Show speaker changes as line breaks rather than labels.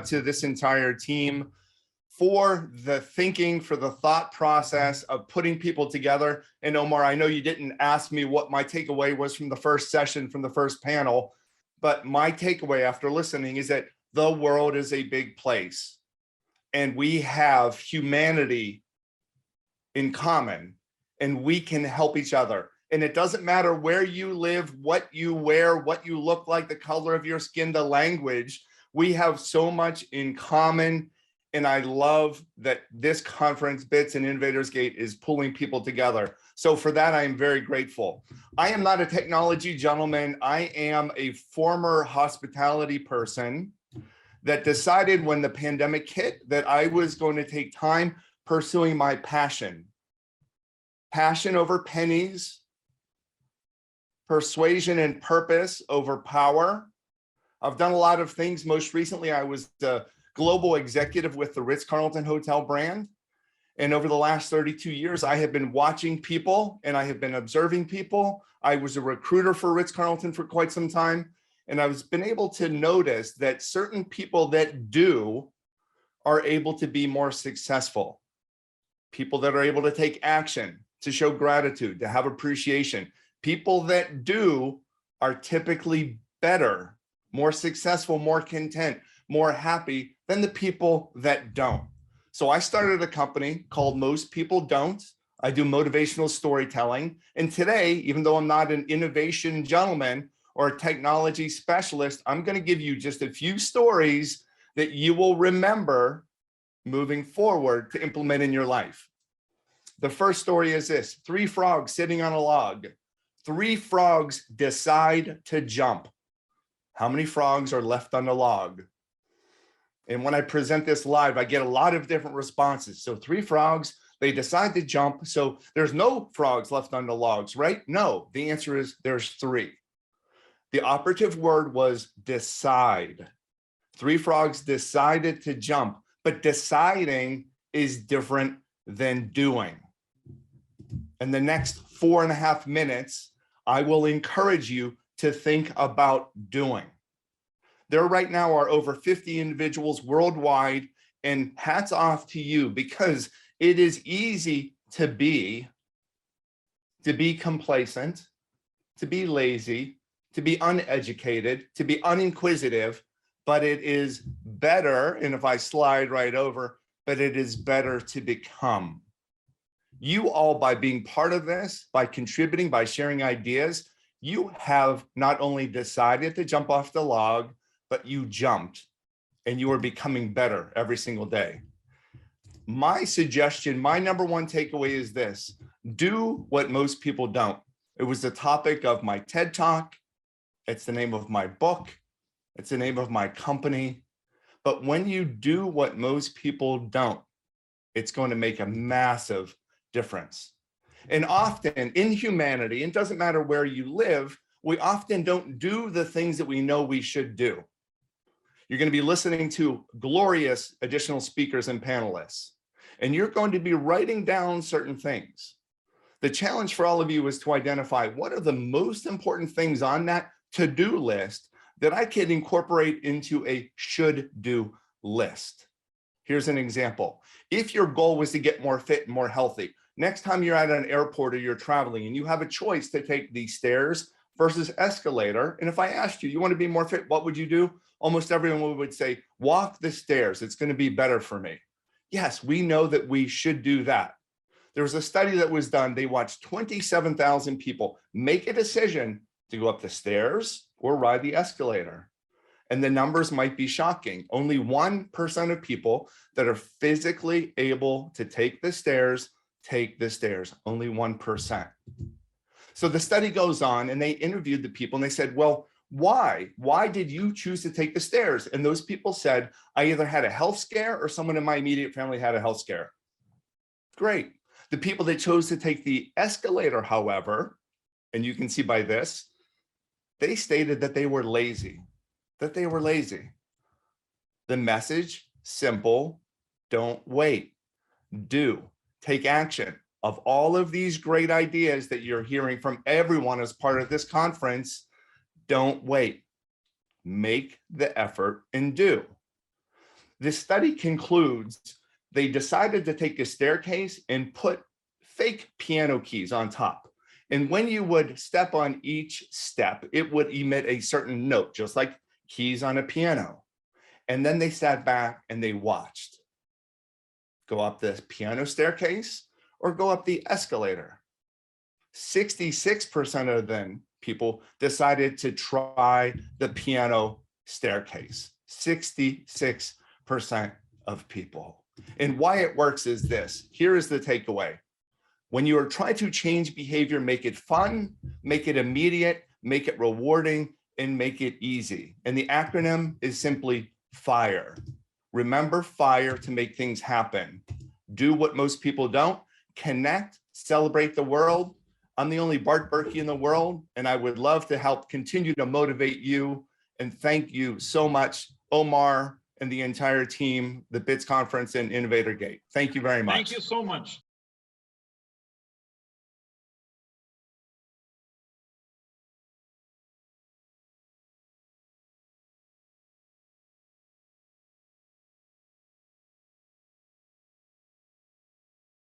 to this entire team for the thinking, for the thought process of putting people together. And Omar, I know you didn't ask me what my takeaway was from the first session, from the first panel, but my takeaway after listening is that the world is a big place and we have humanity in common and we can help each other. And it doesn't matter where you live, what you wear, what you look like, the color of your skin, the language, we have so much in common. And I love that this conference, BITS and INNOVATORSGATE, is pulling people together. So for that, I am very grateful. I am not a technology gentleman. I am a former hospitality person that decided when the pandemic hit that I was going to take time pursuing my passion. Passion over pennies, persuasion and purpose over power. I've done a lot of things. Most recently, I was the global executive with the Ritz-Carlton Hotel brand. And over the last 32 years, I have been watching people and I have been observing people. I was a recruiter for Ritz-Carlton for quite some time. And I've been able to notice that certain people that do are able to be more successful. People that are able to take action, to show gratitude, to have appreciation. People that do are typically better, more successful, more content, more happy than the people that don't. So I started a company called Most People Don't. I do motivational storytelling. And today, even though I'm not an innovation gentleman or a technology specialist, I'm going to give you just a few stories that you will remember moving forward to implement in your life. The first story is this: 3 frogs sitting on a log. 3 frogs decide to jump. How many frogs are left on the log? And when I present this live, I get a lot of different responses. So 3 frogs, they decide to jump. So there's no frogs left on the logs, right? No, the answer is there's 3. The operative word was decide. 3 frogs decided to jump, but deciding is different than doing. In the next 4.5 minutes, I will encourage you to think about doing. There right now are over 50 individuals worldwide, and hats off to you, because it is easy to be complacent, to be lazy, to be uneducated, to be uninquisitive, but it is better, and if I slide right over, but it is better to become. You all, by being part of this, by contributing, by sharing ideas, you have not only decided to jump off the log, but you jumped and you are becoming better every single day. My suggestion, my number one takeaway is this: do what most people don't. It was the topic of my TED Talk. It's the name of my book. It's the name of my company. But when you do what most people don't, it's going to make a massive difference. And often in humanity, it doesn't matter where you live, we often don't do the things that we know we should do. You're going to be listening to glorious additional speakers and panelists, and you're going to be writing down certain things. The challenge for all of you is to identify what are the most important things on that to-do list that I can incorporate into a should-do list. Here's an example. If your goal was to get more fit and more healthy, next time you're at an airport or you're traveling and you have a choice to take the stairs versus escalator, and if I asked you, you want to be more fit, what would you do? Almost everyone would say, walk the stairs. It's going to be better for me. Yes, we know that we should do that. There was a study that was done. They watched 27,000 people make a decision to go up the stairs or ride the escalator. And the numbers might be shocking. Only 1% of people that are physically able to take the stairs, only 1%. So the study goes on and they interviewed the people and they said, well, why? Why did you choose to take the stairs? And those people said, I either had a health scare or someone in my immediate family had a health scare. Great. The people that chose to take the escalator, however, and you can see by this, they stated that they were lazy, The message, simple, don't wait, do, take action. Of all of these great ideas that you're hearing from everyone as part of this conference, don't wait, make the effort and do. This study concludes they decided to take a staircase and put fake piano keys on top. And when you would step on each step, it would emit a certain note, just like keys on a piano. And then they sat back and they watched. Go up the piano staircase or go up the escalator. 66% of them people decided to try the piano staircase. 66% of people. And why it works is this. Here is the takeaway. When you are trying to change behavior, make it fun, make it immediate, make it rewarding, and make it easy. And the acronym is simply FIRE. Remember FIRE to make things happen. Do what most people don't. Connect, celebrate the world. I'm the only Bart Berkey in the world, and I would love to help continue to motivate you. And thank you so much, Omar and the entire team, the BITS conference and InnovatorGate. Thank you very much.
Thank you so much.